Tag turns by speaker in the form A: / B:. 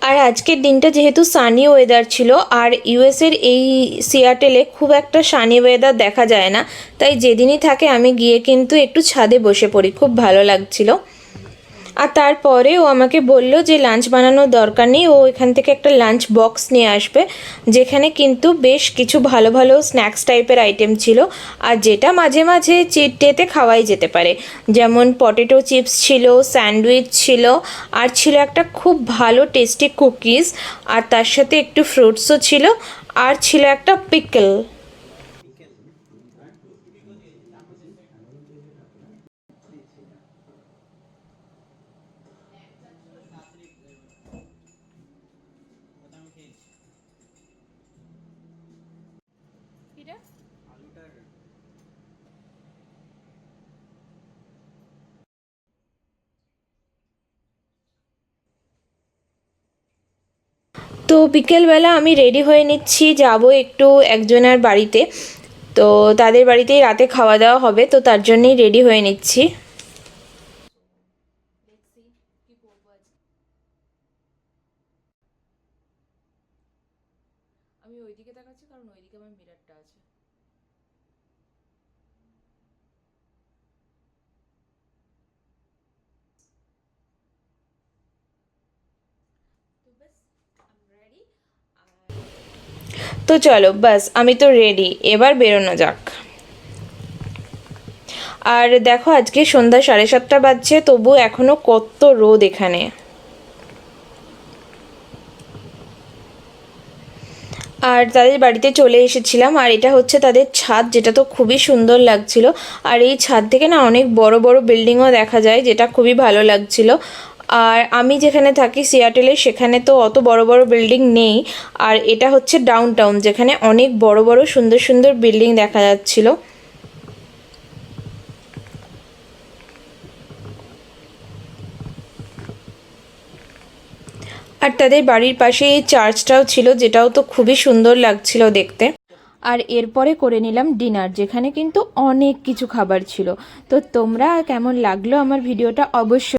A: আর আজকের দিনটা যেহেতু সানি ওয়েদার ছিল, আর ইউএসের এই সিয়াটেলে খুব একটা সানি ওয়েদার দেখা যায় না, তাই যেদিনই থাকে আমি গিয়ে কিন্তু একটু ছাদে বসে পড়ি, খুব ভালো লাগছিল। আর তারপরে ও আমাকে বলল যে লাঞ্চ বানানোর দরকার নেই, ও এখান থেকে একটা লাঞ্চ বক্স নিয়ে আসবে, যেখানে কিন্তু বেশ কিছু ভালো ভালো স্ন্যাক্স টাইপের আইটেম ছিল, আর যেটা মাঝে মাঝে চিট ডেতে খাওয়াই যেতে পারে। যেমন পটেটো চিপস ছিল, স্যান্ডউইচ ছিল, আর ছিল একটা খুব ভালো টেস্টি কুকিজ, আর তার সাথে একটু ফ্রুটসও ছিল, আর ছিল একটা পিকল। তো বিকেলবেলা আমি রেডি হয়ে নিচ্ছি, যাব একটু একজনের বাড়িতে। তো তাদের বাড়িতেই রাতে খাওয়া দাওয়া হবে, তো তার জন্যই রেডি হয়ে নিচ্ছি। আমি ওইদিকে তাকাচ্ছি কারণ ওইদিকে আমার মিররটা আছে। তো চলো বাস, আমি তো রেডি, এবার বেরোনো যাক। আর দেখো আজকে সন্ধ্যা 7:30 বাজছে, তবু এখনো কত রোদ এখানে। আর তাদের বাড়িতে চলে এসেছিলাম, আর এটা হচ্ছে তাদের ছাদ, যেটা তো খুবই সুন্দর লাগছিল। আর এই ছাদ থেকে না অনেক বড় বড় বিল্ডিংও দেখা যায়, যেটা খুবই ভালো লাগছিল। আর আমি যেখানে থাকি সিয়াটেলে, সেখানে তো অত বড় বড় বিল্ডিং নেই। আর এটা হচ্ছে ডাউন টাউন, যেখানে অনেক বড় বড় সুন্দর সুন্দর বিল্ডিং দেখা যাচ্ছিল। আর তাদের বাড়ির পাশে এই চার্চটাও ছিল, যেটাও তো খুবই সুন্দর লাগছিল দেখতে। আর এরপরে করে নিলাম ডিনার, যেখানে কিন্তু অনেক কিছু খাবার ছিল। তো তোমরা কেমন লাগলো আমার ভিডিওটা অবশ্যই